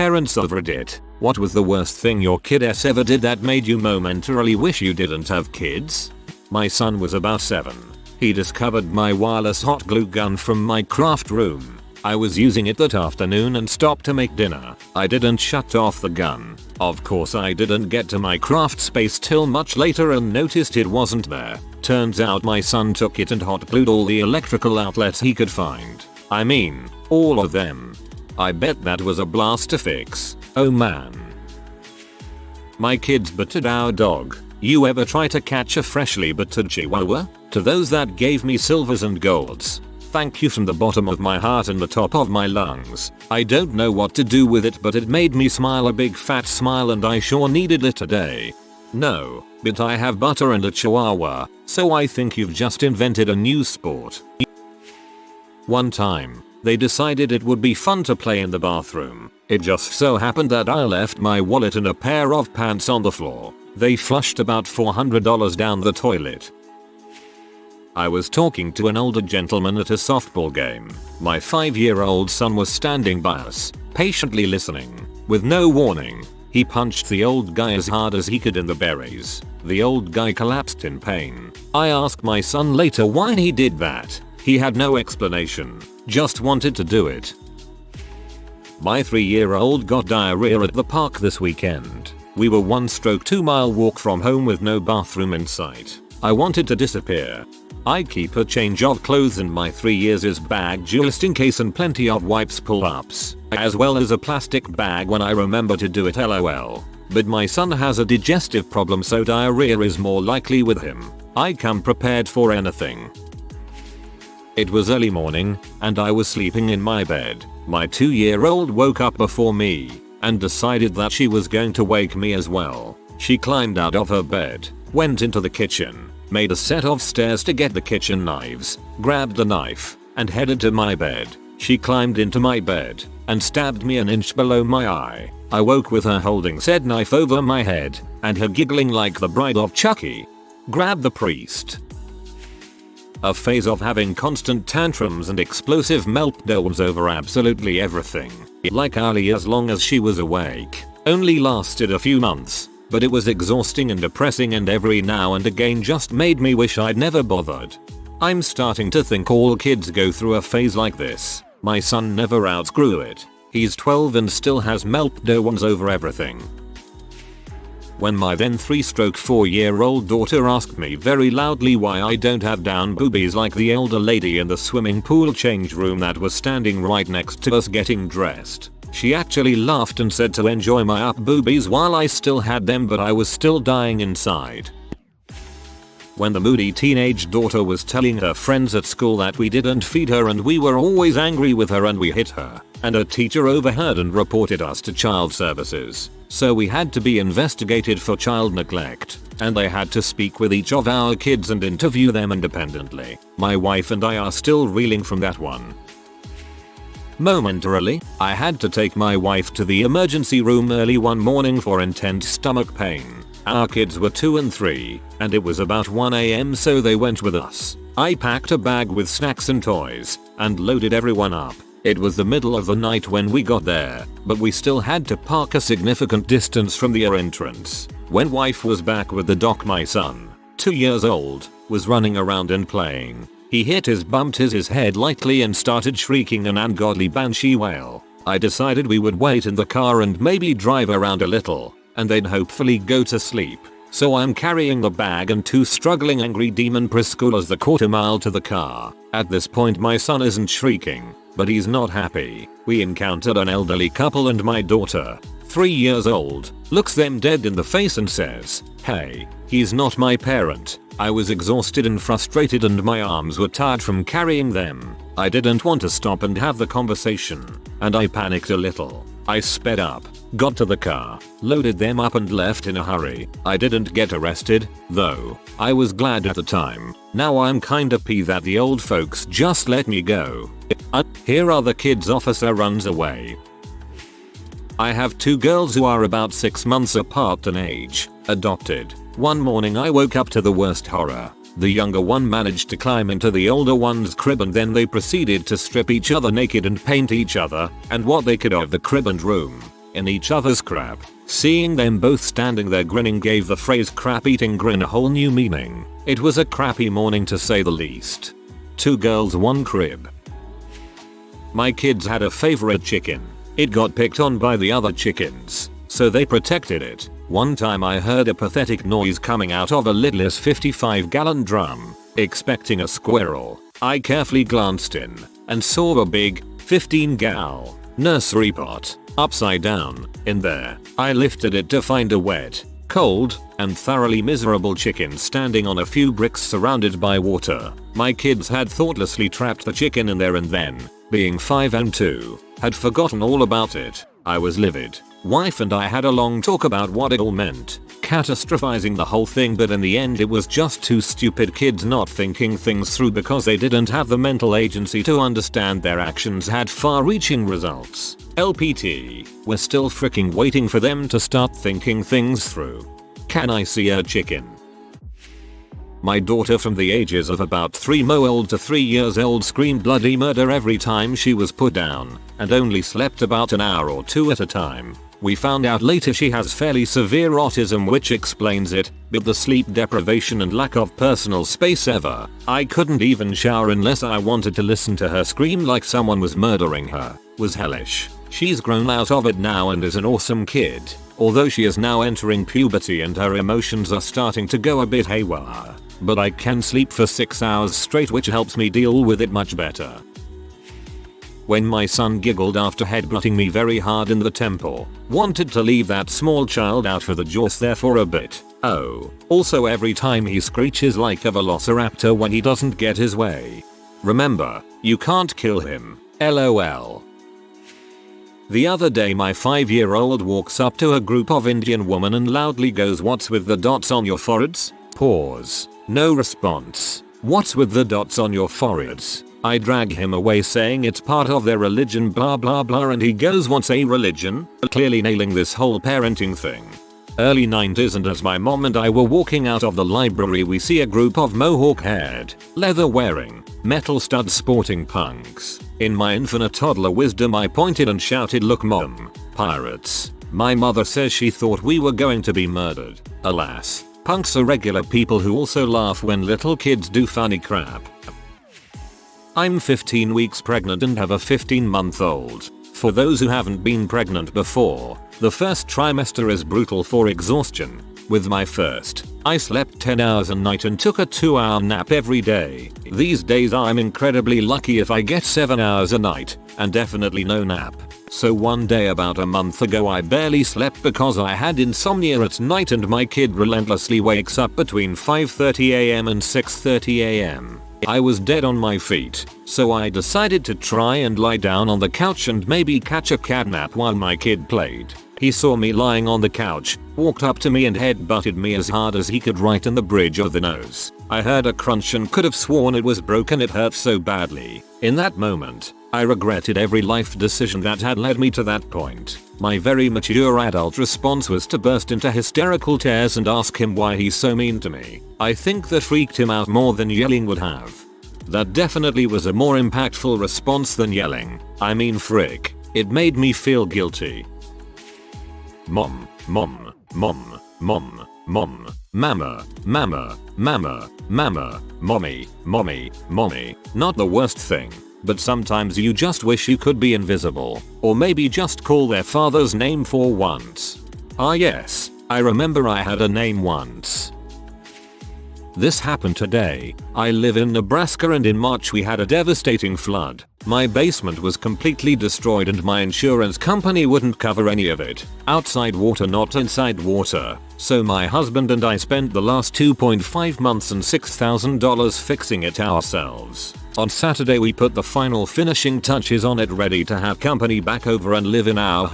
Parents of Reddit, what was the worst thing your kid ever did that made you momentarily wish you didn't have kids? My son was about 7. He discovered my wireless hot glue gun from my craft room. I was using it that afternoon and stopped to make dinner. I didn't shut off the gun. Of course I didn't get to my craft space till much later and noticed it wasn't there. Turns out my son took it and hot glued all the electrical outlets he could find. I mean, all of them. I bet that was a blast to fix. Oh man. My kids buttered our dog. You ever try to catch a freshly buttered Chihuahua? To those that gave me silvers and golds, thank you from the bottom of my heart and the top of my lungs. I don't know what to do with it, but it made me smile a big fat smile and I sure needed it today. No, but I have butter and a Chihuahua, so I think you've just invented a new sport. One time, they decided it would be fun to play in the bathroom. It just so happened that I left my wallet and a pair of pants on the floor. They flushed about $400 down the toilet. I was talking to an older gentleman at a softball game. My 5-year-old son was standing by us, patiently listening. With no warning, he punched the old guy as hard as he could in the berries. The old guy collapsed in pain. I asked my son later why he did that. He had no explanation, just wanted to do it. My 3-year-old got diarrhea at the park this weekend. We were 1-2 mile walk from home with no bathroom in sight. I wanted to disappear. I keep a change of clothes in my 3 years' bag just in case and plenty of wipes pull-ups, as well as a plastic bag when I remember to do it lol. But my son has a digestive problem, so diarrhea is more likely with him. I come prepared for anything. It was early morning and I was sleeping in my bed. My 2-year-old woke up before me and decided that she was going to wake me as well. She climbed out of her bed, went into the kitchen, made a set of stairs to get the kitchen knives, grabbed the knife, and headed to my bed. She climbed into my bed and stabbed me an inch below my eye. I woke with her holding said knife over my head and her giggling like the bride of Chucky. Grab the priest. A phase of having constant tantrums and explosive meltdowns over absolutely everything, like Ali as long as she was awake, only lasted a few months, but it was exhausting and depressing and every now and again just made me wish I'd never bothered. I'm starting to think all kids go through a phase like this. My son never outgrew it. He's 12 and still has meltdowns over everything. When my then 3-4-year-old daughter asked me very loudly why I don't have down boobies like the elder lady in the swimming pool change room that was standing right next to us getting dressed, she actually laughed and said to enjoy my up boobies while I still had them, but I was still dying inside. When the moody teenage daughter was telling her friends at school that we didn't feed her and we were always angry with her and we hit her, and a teacher overheard and reported us to child services. So we had to be investigated for child neglect, and they had to speak with each of our kids and interview them independently. My wife and I are still reeling from that one. Momentarily, I had to take my wife to the emergency room early one morning for intense stomach pain. Our kids were 2 and 3, and it was about 1 AM, so they went with us. I packed a bag with snacks and toys, and loaded everyone up. It was the middle of the night when we got there, but we still had to park a significant distance from the entrance. When wife was back with the doc, my son, 2 years old, was running around and playing. He bumped his head lightly and started shrieking an ungodly banshee wail. I decided we would wait in the car and maybe drive around a little, and they'd hopefully go to sleep. So I'm carrying the bag and 2 struggling angry demon preschoolers the quarter-mile to the car. At this point my son isn't shrieking, but he's not happy. We encountered an elderly couple and my daughter, 3 years old, looks them dead in the face and says, "Hey, he's not my parent." I was exhausted and frustrated and my arms were tired from carrying them. I didn't want to stop and have the conversation, and I panicked a little. I sped up, got to the car, loaded them up and left in a hurry. I didn't get arrested, though. I was glad at the time. Now I'm kinda peeved that the old folks just let me go. Here are the kids, officer runs away. I have 2 girls who are about 6 months apart in age, adopted. One morning I woke up to the worst horror. The younger one managed to climb into the older one's crib and then they proceeded to strip each other naked and paint each other and what they could of the crib and room. in each other's crap. Seeing them both standing there grinning gave the phrase crap eating grin a whole new meaning. It was a crappy morning to say the least. 2 girls, 1 crib. My kids had a favorite chicken. It got picked on by the other chickens, so they protected it. One time I heard a pathetic noise coming out of a lidless 55-gallon drum. Expecting a squirrel, I carefully glanced in and saw a big 15-gal nursery pot upside down in there. I lifted it to find a wet, cold, and thoroughly miserable chicken standing on a few bricks surrounded by water. My kids had thoughtlessly trapped the chicken in there and then, being 5 and 2, had forgotten all about it. I was livid. Wife and I had a long talk about what it all meant, catastrophizing the whole thing, but in the end it was just 2 stupid kids not thinking things through because they didn't have the mental agency to understand their actions had far-reaching results. LPT, we're still freaking waiting for them to start thinking things through. Can I see a chicken? My daughter from the ages of about 3-months-old to 3 years old screamed bloody murder every time she was put down, and only slept about an hour or 2 at a time. We found out later she has fairly severe autism, which explains it, but the sleep deprivation and lack of personal space ever. I couldn't even shower unless I wanted to listen to her scream like someone was murdering her. Was hellish. She's grown out of it now and is an awesome kid, although she is now entering puberty and her emotions are starting to go a bit haywire. But I can sleep for 6 hours straight, which helps me deal with it much better. When my son giggled after headbutting me very hard in the temple, wanted to leave that small child out for the jaws there for a bit. Oh, also every time he screeches like a velociraptor when he doesn't get his way. Remember, you can't kill him. LOL. The other day my 5-year-old walks up to a group of Indian women and loudly goes, "What's with the dots on your foreheads?" Pause. No response. "What's with the dots on your foreheads?" I drag him away saying it's part of their religion blah blah blah, and he goes, "What's a religion?" Clearly nailing this whole parenting thing. Early 90s, and as my mom and I were walking out of the library we see a group of mohawk-haired, leather-wearing, metal stud sporting punks. In my infinite toddler wisdom I pointed and shouted, "Look mom, pirates." My mother says she thought we were going to be murdered. Alas, punks are regular people who also laugh when little kids do funny crap. I'm 15 weeks pregnant and have a 15-month-old. For those who haven't been pregnant before, the first trimester is brutal for exhaustion. With my first, I slept 10 hours a night and took a 2-hour nap every day. These days I'm incredibly lucky if I get 7 hours a night, and definitely no nap. So one day about a month ago I barely slept because I had insomnia at night and my kid relentlessly wakes up between 5:30 am and 6:30 am. I was dead on my feet, so I decided to try and lie down on the couch and maybe catch a cat nap while my kid played. He saw me lying on the couch, walked up to me and head-butted me as hard as he could right in the bridge of the nose. I heard a crunch and could have sworn it was broken, it hurt so badly. In that moment, I regretted every life decision that had led me to that point. My very mature adult response was to burst into hysterical tears and ask him why he's so mean to me. I think that freaked him out more than yelling would have. That definitely was a more impactful response than yelling. I mean frick, it made me feel guilty. Mom, mom, mom, mom, mom, mama, mama, mama, mama, mommy, mommy, mommy. Not the worst thing, but sometimes you just wish you could be invisible, or maybe just call their father's name for once. Ah yes, I remember I had a name once. This happened today. I live in Nebraska and in March we had a devastating flood. My basement was completely destroyed and my insurance company wouldn't cover any of it. Outside water, not inside water. So my husband and I spent the last 2.5 months and $6,000 fixing it ourselves. On Saturday we put the final finishing touches on it, ready to have company back over and live in our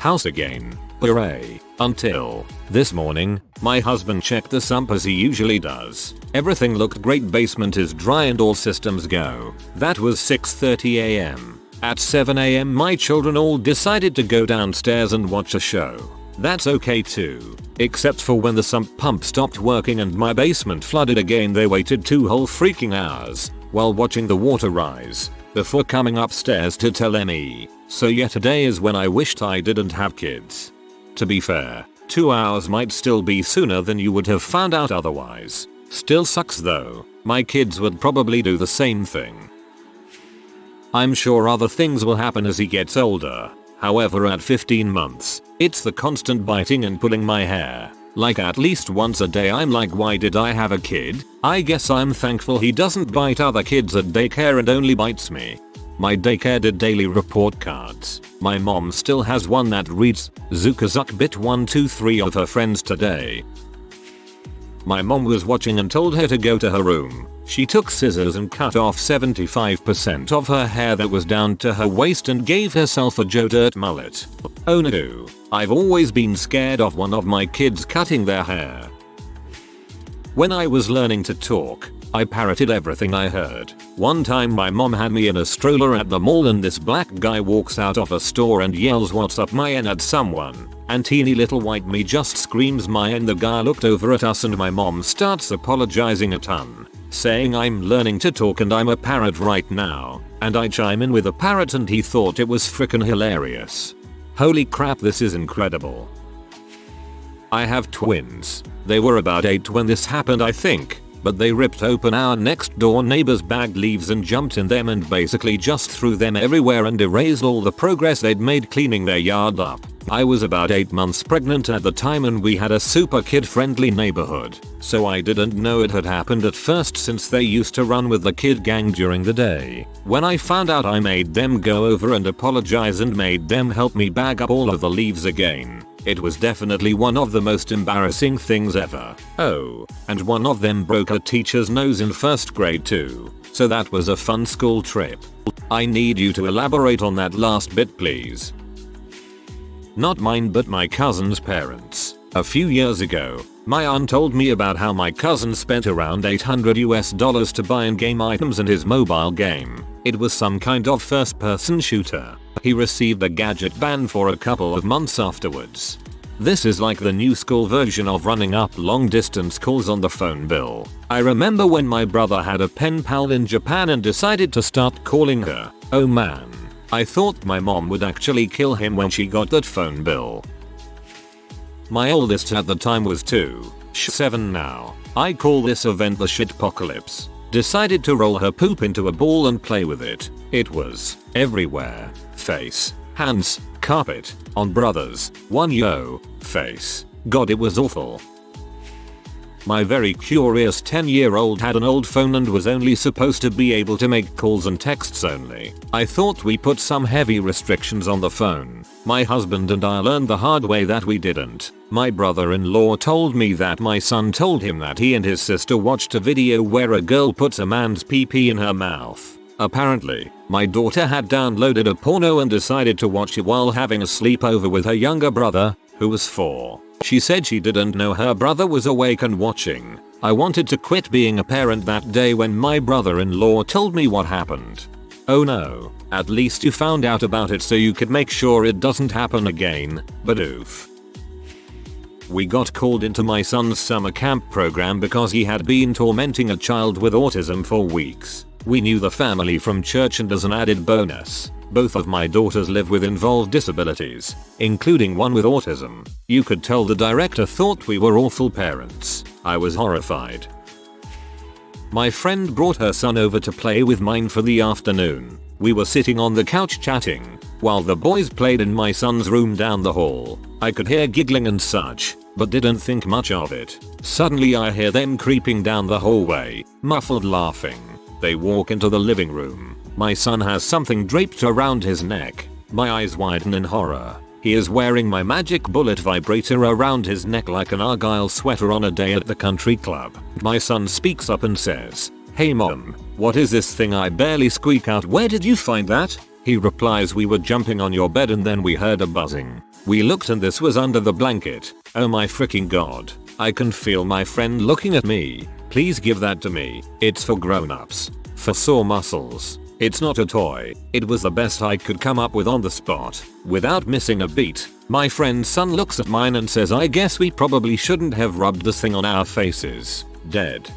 house again. Hooray. Until this morning, my husband checked the sump as he usually does. Everything looked great, basement is dry and all systems go. That was 6:30 am. At 7 am my children all decided to go downstairs and watch a show. That's okay too. Except for when the sump pump stopped working and my basement flooded again, they waited 2 whole freaking hours while watching the water rise. before coming upstairs to tell me. So yeah, today is when I wished I didn't have kids. To be fair, 2 hours might still be sooner than you would have found out otherwise. Still sucks though. My kids would probably do the same thing. I'm sure other things will happen as he gets older. However, at 15 months, it's the constant biting and pulling my hair. Like at least once a day I'm like, why did I have a kid? I guess I'm thankful he doesn't bite other kids at daycare and only bites me. My daycare did daily report cards. My mom still has one that reads, Zukazuk bit 123 of her friends today. My mom was watching and told her to go to her room. She took scissors and cut off 75% of her hair that was down to her waist and gave herself a Joe Dirt mullet. Oh no, I've always been scared of one of my kids cutting their hair. When I was learning to talk, I parroted everything I heard. One time my mom had me in a stroller at the mall and this black guy walks out of a store and yells what's up my N at someone. And teeny little white me just screams my N. The guy looked over at us and my mom starts apologizing a ton, saying I'm learning to talk and I'm a parrot right now. And I chime in with a parrot and he thought it was frickin' hilarious. Holy crap, this is incredible. I have twins. They were about 8 when this happened I think, but they ripped open our next door neighbor's bag leaves and jumped in them and basically just threw them everywhere and erased all the progress they'd made cleaning their yard up. I was about 8 months pregnant at the time and we had a super kid friendly neighborhood, so I didn't know it had happened at first since they used to run with the kid gang during the day. When I found out I made them go over and apologize and made them help me bag up all of the leaves again. It was definitely one of the most embarrassing things ever. Oh, and one of them broke a teacher's nose in 1st grade too. So that was a fun school trip. I need you to elaborate on that last bit please. Not mine but my cousin's parents. A few years ago, my aunt told me about how my cousin spent around $800 to buy in-game items in his mobile game. It was some kind of first-person shooter. He received a gadget ban for a couple of months afterwards. This is like the new school version of running up long-distance calls on the phone bill. I remember when my brother had a pen pal in Japan and decided to start calling her. Oh man. I thought my mom would actually kill him when she got that phone bill. My oldest at the time was 7 now. I call this event the shitpocalypse. Decided to roll her poop into a ball and play with it. It was everywhere. Face, hands, carpet, on brothers, face. God, it was awful. My very curious 10-year-old had an old phone and was only supposed to be able to make calls and texts only. I thought we put some heavy restrictions on the phone. My husband and I learned the hard way that we didn't. My brother-in-law told me that my son told him that he and his sister watched a video where a girl puts a man's pee-pee in her mouth. Apparently, my daughter had downloaded a porno and decided to watch it while having a sleepover with her younger brother, who was 4. She said she didn't know her brother was awake and watching. I wanted to quit being a parent that day when my brother-in-law told me what happened. Oh no, at least you found out about it so you could make sure it doesn't happen again, but oof. We got called into my son's summer camp program because he had been tormenting a child with autism for weeks. We knew the family from church and as an added bonus, both of my daughters live with involved disabilities, including one with autism. You could tell the director thought we were awful parents. I was horrified. My friend brought her son over to play with mine for the afternoon. We were sitting on the couch chatting, while the boys played in my son's room down the hall. I could hear giggling and such, but didn't think much of it. Suddenly I hear them creeping down the hallway, muffled laughing. They walk into the living room. My son has something draped around his neck. My eyes widen in horror. He is wearing my magic bullet vibrator around his neck like an Argyle sweater on a day at the country club. My son speaks up and says, "Hey mom, what is this thing?" I barely squeak out, "Where did you find that?" He replies, "We were jumping on your bed and then we heard a buzzing. We looked and this was under the blanket." Oh my freaking god. I can feel my friend looking at me. "Please give that to me. It's for grown-ups. For sore muscles. It's not a toy." It was the best I could come up with on the spot. Without missing a beat, my friend's son looks at mine and says, "I guess we probably shouldn't have rubbed this thing on our faces." Dead.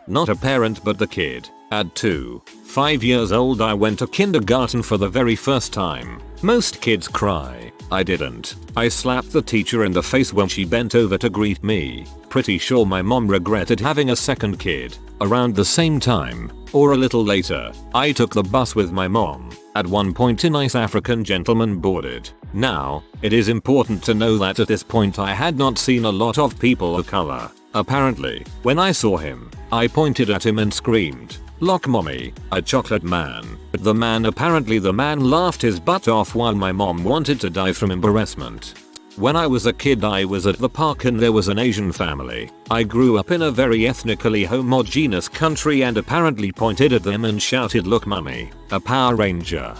Not a parent but the kid. Add 2. 5 years old I went to kindergarten for the very first time. Most kids cry. I didn't. I slapped the teacher in the face when she bent over to greet me. Pretty sure my mom regretted having a second kid. Around the same time, or a little later, I took the bus with my mom. At one point a nice African gentleman boarded. Now, it is important to know that at this point I had not seen a lot of people of color. Apparently, when I saw him, I pointed at him and screamed, "Look mommy, a chocolate man." The man laughed his butt off while my mom wanted to die from embarrassment. When I was a kid I was at the park and there was an Asian family. I grew up in a very ethnically homogeneous country and apparently pointed at them and shouted, "Look mummy, a Power Ranger."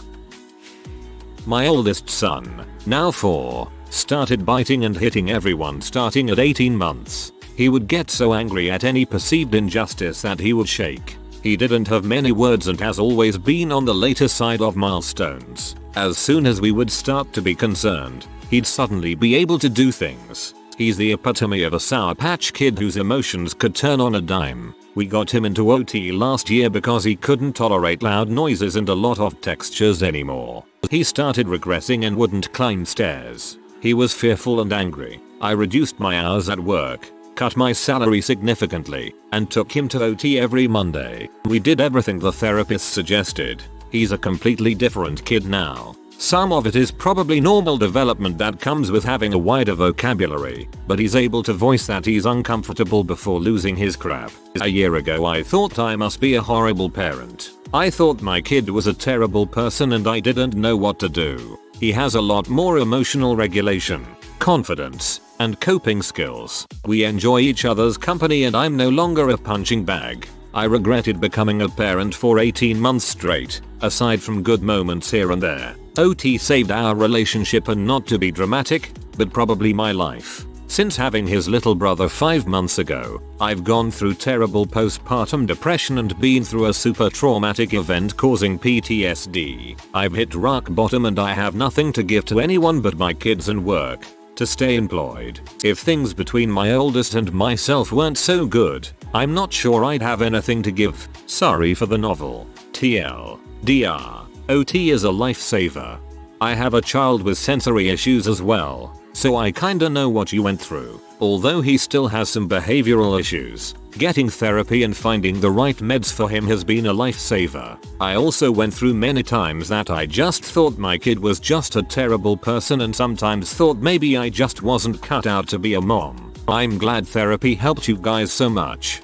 My oldest son, now 4, started biting and hitting everyone starting at 18 months. He would get so angry at any perceived injustice that he would shake. He didn't have many words and has always been on the later side of milestones. As soon as we would start to be concerned, he'd suddenly be able to do things. He's the epitome of a Sour Patch Kid whose emotions could turn on a dime. We got him into OT last year because he couldn't tolerate loud noises and a lot of textures anymore. He started regressing and wouldn't climb stairs. He was fearful and angry. I reduced my hours at work, cut my salary significantly, and took him to OT every Monday. We did everything the therapist suggested. He's a completely different kid now. Some of it is probably normal development that comes with having a wider vocabulary, but he's able to voice that he's uncomfortable before losing his crap. A year ago I thought I must be a horrible parent. I thought my kid was a terrible person and I didn't know what to do. He has a lot more emotional regulation, confidence, and coping skills. We enjoy each other's company and I'm no longer a punching bag. I regretted becoming a parent for 18 months straight, aside from good moments here and there. OT saved our relationship, and not to be dramatic, but probably my life. Since having his little brother 5 months ago, I've gone through terrible postpartum depression and been through a super traumatic event causing PTSD. I've hit rock bottom and I have nothing to give to anyone but my kids and work. To stay employed. If things between my oldest and myself weren't so good, I'm not sure I'd have anything to give. Sorry for the novel. TL. DR. OT is a lifesaver. I have a child with sensory issues as well, so I kinda know what you went through. Although he still has some behavioral issues, getting therapy and finding the right meds for him has been a lifesaver. I also went through many times that I just thought my kid was just a terrible person and sometimes thought maybe I just wasn't cut out to be a mom. I'm glad therapy helped you guys so much.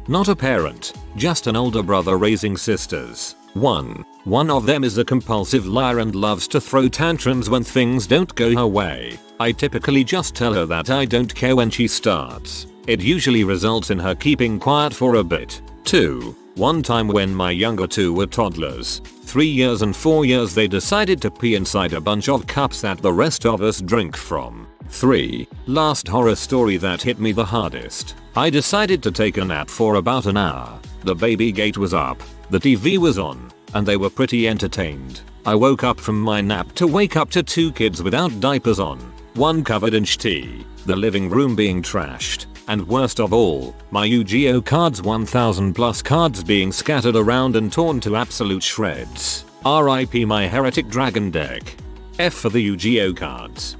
Not a parent, just an older brother raising sisters. One of them is a compulsive liar and loves to throw tantrums when things don't go her way. I typically just tell her that I don't care when she starts. It usually results in her keeping quiet for a bit. 2. One time when my younger 2 were toddlers, 3 years and 4 years, they decided to pee inside a bunch of cups that the rest of us drink from. 3. Last horror story that hit me the hardest. I decided to take a nap for about an hour. The baby gate was up, the TV was on, and they were pretty entertained. I woke up from my nap to wake up to 2 kids without diapers on, one covered in tea, the living room being trashed, and worst of all, my Yu-Gi-Oh cards, 1000 plus cards being scattered around and torn to absolute shreds. RIP my heretic dragon deck. F for the Yu-Gi-Oh cards.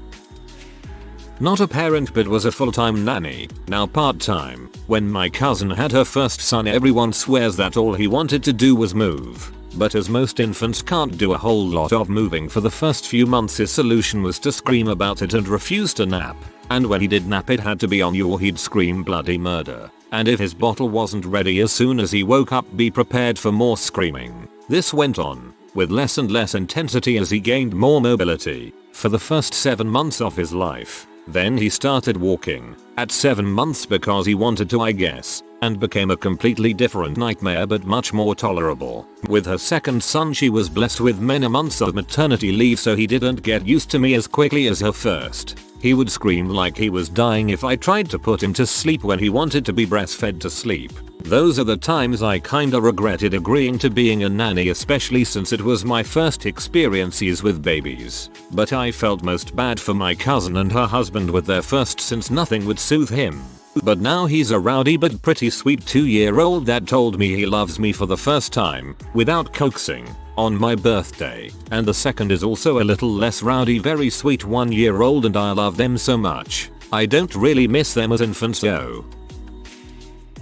Not a parent but was a full-time nanny, now part-time. When my cousin had her first son, everyone swears that all he wanted to do was move. But as most infants can't do a whole lot of moving for the first few months, his solution was to scream about it and refuse to nap. And when he did nap, it had to be on you or he'd scream bloody murder. And if his bottle wasn't ready as soon as he woke up, be prepared for more screaming. This went on, with less and less intensity as he gained more mobility, for the first 7 months of his life. Then he started walking, at 7 months because he wanted to, I guess, and became a completely different nightmare but much more tolerable. With her second son, she was blessed with many months of maternity leave, so he didn't get used to me as quickly as her first. He would scream like he was dying if I tried to put him to sleep when he wanted to be breastfed to sleep. Those are the times I kinda regretted agreeing to being a nanny, especially since it was my first experiences with babies. But I felt most bad for my cousin and her husband with their first, since nothing would soothe him. But now he's a rowdy but pretty sweet 2-year-old that told me he loves me for the first time, without coaxing, on my birthday. And the second is also a little less rowdy, very sweet 1-year-old, and I love them so much. I don't really miss them as infants though.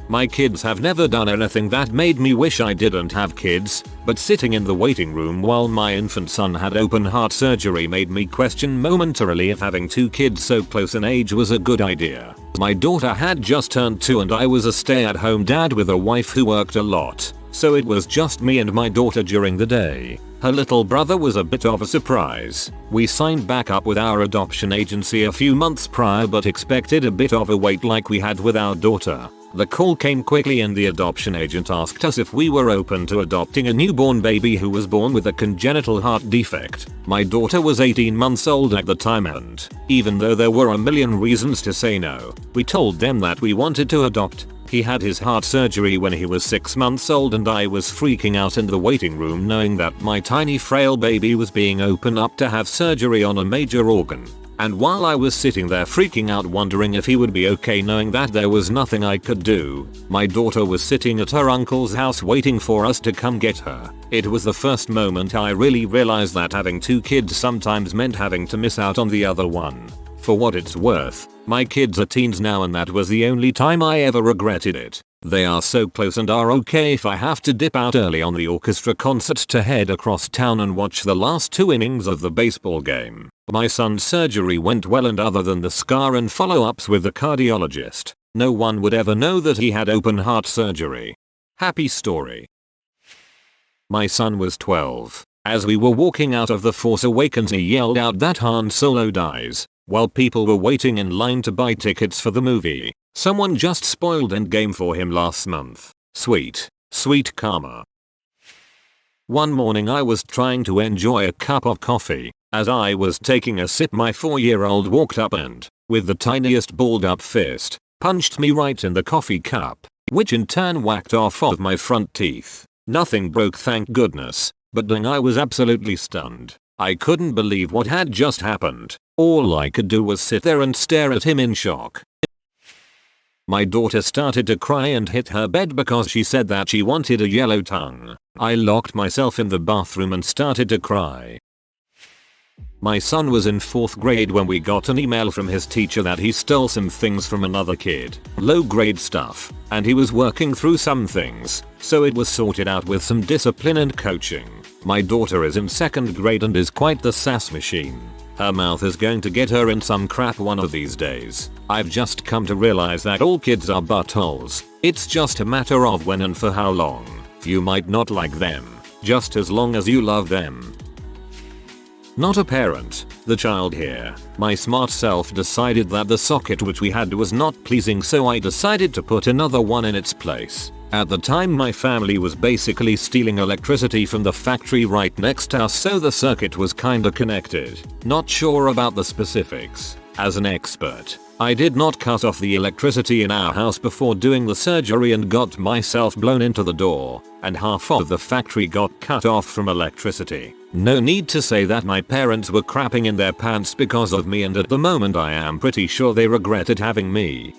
My kids have never done anything that made me wish I didn't have kids, but sitting in the waiting room while my infant son had open heart surgery made me question momentarily if having 2 kids so close in age was a good idea. My daughter had just turned 2 and I was a stay-at-home dad with a wife who worked a lot, so it was just me and my daughter during the day. Her little brother was a bit of a surprise. We signed back up with our adoption agency a few months prior but expected a bit of a wait like we had with our daughter. The call came quickly and the adoption agent asked us if we were open to adopting a newborn baby who was born with a congenital heart defect. My daughter was 18 months old at the time, and even though there were a million reasons to say no, we told them that we wanted to adopt. He had his heart surgery when he was 6 months old and I was freaking out in the waiting room knowing that my tiny frail baby was being opened up to have surgery on a major organ. And while I was sitting there freaking out wondering if he would be okay knowing that there was nothing I could do, my daughter was sitting at her uncle's house waiting for us to come get her. It was the first moment I really realized that having 2 kids sometimes meant having to miss out on the other one. For what it's worth, my kids are teens now and that was the only time I ever regretted it. They are so close and are okay if I have to dip out early on the orchestra concert to head across town and watch the last 2 innings of the baseball game. My son's surgery went well, and other than the scar and follow-ups with the cardiologist, no one would ever know that he had open heart surgery. Happy story. My son was 12. As we were walking out of The Force Awakens, he yelled out that Han Solo dies, while people were waiting in line to buy tickets for the movie. Someone just spoiled Endgame for him last month. Sweet, sweet karma. One morning I was trying to enjoy a cup of coffee. As I was taking a sip, my 4-year-old walked up and, with the tiniest balled up fist, punched me right in the coffee cup, which in turn whacked off of my front teeth. Nothing broke, thank goodness, but dang, I was absolutely stunned. I couldn't believe what had just happened. All I could do was sit there and stare at him in shock. My daughter started to cry and hit her bed because she said that she wanted a yellow tongue. I locked myself in the bathroom and started to cry. My son was in 4th grade when we got an email from his teacher that he stole some things from another kid. Low grade stuff, and he was working through some things, so it was sorted out with some discipline and coaching. My daughter is in 2nd grade and is quite the sass machine. Her mouth is going to get her in some crap one of these days. I've just come to realize that all kids are buttholes. It's just a matter of when and for how long. You might not like them, just as long as you love them. Not a parent, the child here. My smart self decided that the socket which we had was not pleasing, so I decided to put another one in its place. At the time my family was basically stealing electricity from the factory right next to us, so the circuit was kinda connected. Not sure about the specifics. As an expert, I did not cut off the electricity in our house before doing the surgery and got myself blown into the door, and half of the factory got cut off from electricity. No need to say that my parents were crapping in their pants because of me, and at the moment I am pretty sure they regretted having me.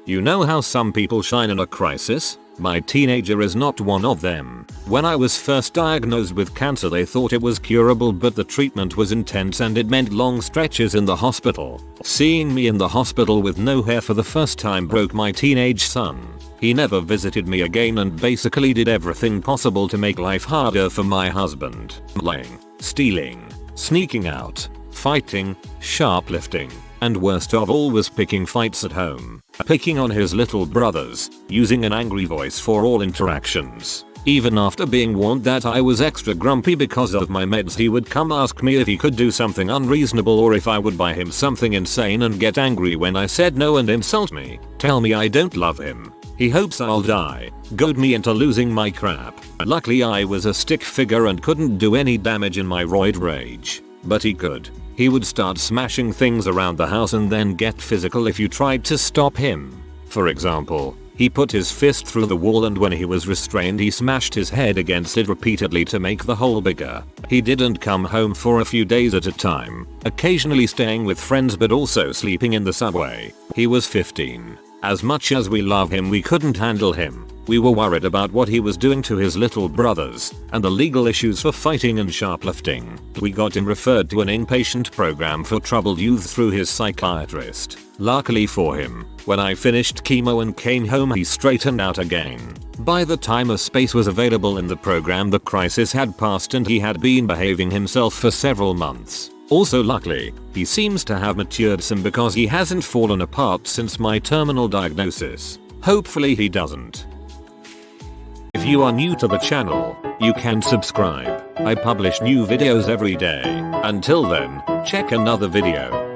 You know how some people shine in a crisis? My teenager is not one of them. When I was first diagnosed with cancer, they thought it was curable, but the treatment was intense and it meant long stretches in the hospital. Seeing me in the hospital with no hair for the first time broke my teenage son. He never visited me again and basically did everything possible to make life harder for my husband. Lying, stealing, sneaking out, fighting, shoplifting, and worst of all was picking fights at home. Picking on his little brothers, using an angry voice for all interactions. Even after being warned that I was extra grumpy because of my meds, he would come ask me if he could do something unreasonable or if I would buy him something insane, and get angry when I said no and insult me. Tell me I don't love him. He hopes I'll die. Goad me into losing my crap. Luckily I was a stick figure and couldn't do any damage in my roid rage. But he could. He would start smashing things around the house and then get physical if you tried to stop him. For example, He put his fist through the wall, and when he was restrained he smashed his head against it repeatedly to make the hole bigger. He didn't come home for a few days at a time, occasionally staying with friends but also sleeping in the subway. He was 15. As much as we love him, we couldn't handle him. We were worried about what he was doing to his little brothers and the legal issues for fighting and shoplifting. We got him referred to an inpatient program for troubled youth through his psychiatrist. Luckily for him, when I finished chemo and came home, he straightened out again. By the time a space was available in the program, the crisis had passed and he had been behaving himself for several months. Also luckily, he seems to have matured some because he hasn't fallen apart since my terminal diagnosis. Hopefully he doesn't. If you are new to the channel, you can subscribe. I publish new videos every day. Until then, check another video.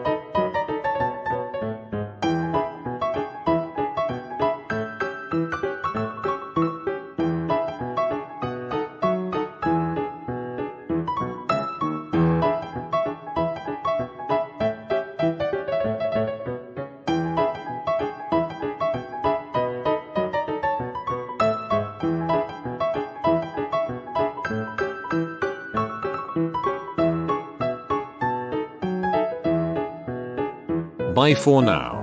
Bye for now.